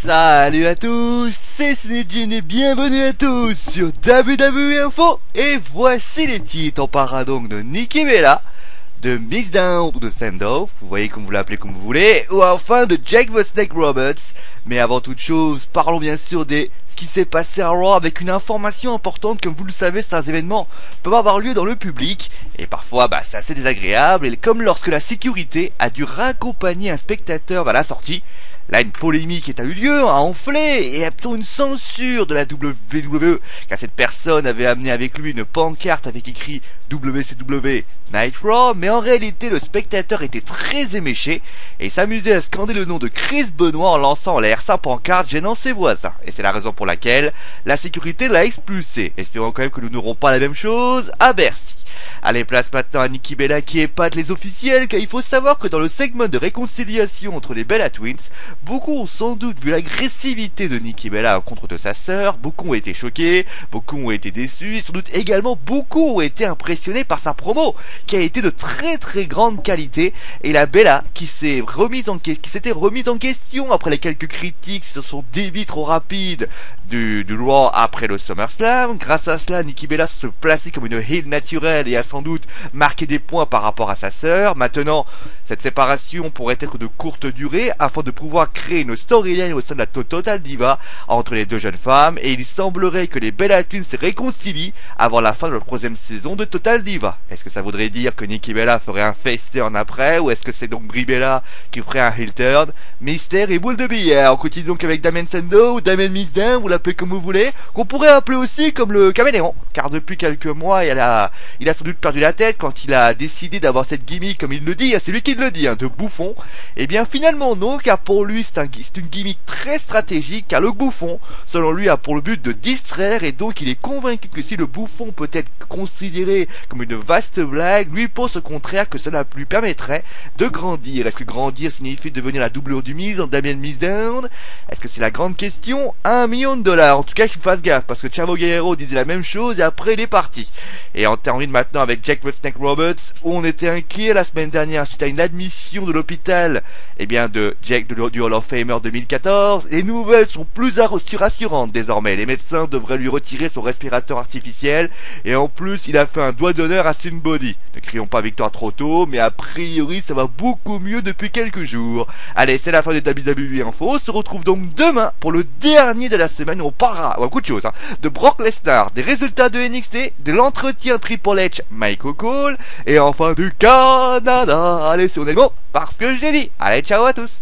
Salut à tous, c'est Snedjin et bienvenue à tous sur WWE Info. Et voici les titres. On parlera donc de Nikki Bella, de Mixdown ou de Send-Off, vous voyez comme vous l'appelez comme vous voulez, ou enfin de Jake the Snake Roberts. Mais avant toute chose, parlons bien sûr de ce qui s'est passé à Raw avec une information importante. Comme vous le savez, certains événements peuvent avoir lieu dans le public et parfois c'est assez désagréable, et comme lorsque la sécurité a dû raccompagner un spectateur à la sortie. Là, une polémique a eu lieu, a enflé, et a plutôt une censure de la WWE, car cette personne avait amené avec lui une pancarte avec écrit WCW Night Raw, mais en réalité, le spectateur était très éméché, et s'amusait à scander le nom de Chris Benoit en lançant en l'air sa pancarte, gênant ses voisins. Et c'est la raison pour laquelle la sécurité l'a expulsé. Espérons quand même que nous n'aurons pas la même chose à Bercy. Allez, place maintenant à Nikki Bella qui épate les officiels, car il faut savoir que dans le segment de réconciliation entre les Bella Twins, beaucoup ont sans doute vu l'agressivité de Nikki Bella contre de sa sœur, beaucoup ont été choqués, beaucoup ont été déçus, et sans doute également beaucoup ont été impressionnés par sa promo, qui a été de très grande qualité, et la Bella qui s'était remise en question après les quelques critiques sur son débit trop rapide du Raw après le SummerSlam. Grâce à cela, Nikki Bella se plaçait comme une heel naturelle et a sans doute marqué des points par rapport à sa sœur. Maintenant, cette séparation pourrait être de courte durée afin de pouvoir créer une storyline au sein de la Total Diva entre les deux jeunes femmes, et il semblerait que les Bella Twins se réconcilient avant la fin de la troisième saison de Total Diva. Est-ce que ça voudrait dire que Nikki Bella ferait un face turn après, ou est-ce que c'est donc Brie Bella qui ferait un heel turn? Mystère et boule de billard. On continue donc avec Damien Sandow ou Damien Mixdown, vous l'appelez comme vous voulez, qu'on pourrait appeler aussi comme le caméléon, car depuis quelques mois il a sans doute perdu la tête quand il a décidé d'avoir cette gimmick, comme il le dit, c'est lui qui le dit, de bouffon. Et bien finalement non, car pour lui c'est une gimmick très stratégique, car le bouffon, selon lui, a pour le but de distraire, et donc il est convaincu que si le bouffon peut être considéré comme une vaste blague, lui pense au contraire que cela lui permettrait de grandir. Est-ce que grandir signifie devenir la doublure du Miz en Damien Mixdown? Est-ce que c'est la grande question? $1 million. En tout cas qu'il fasse gaffe, parce que Chavo Guerrero disait la même chose et après il est parti. Et on termine maintenant avec Jake the Snake Roberts, où on était inquiet la semaine dernière suite à une admission de l'hôpital de Jake du Hall of Famer 2014. Les nouvelles sont plus rassurantes désormais. Les médecins devraient lui retirer son respirateur artificiel, et en plus il a fait un doigt d'honneur à Synbody. Ne crions pas victoire trop tôt, mais a priori ça va beaucoup mieux depuis quelques jours. Allez, c'est la fin de WWE Info. On se retrouve donc demain pour le dernier de la semaine où on parlera beaucoup de choses, de Brock Lesnar, des résultats de NXT, de l'entretien Triple H Michael Cole, et enfin du Canada. Allez, si on est bon, parce que je l'ai dit. Allez, ciao à tous.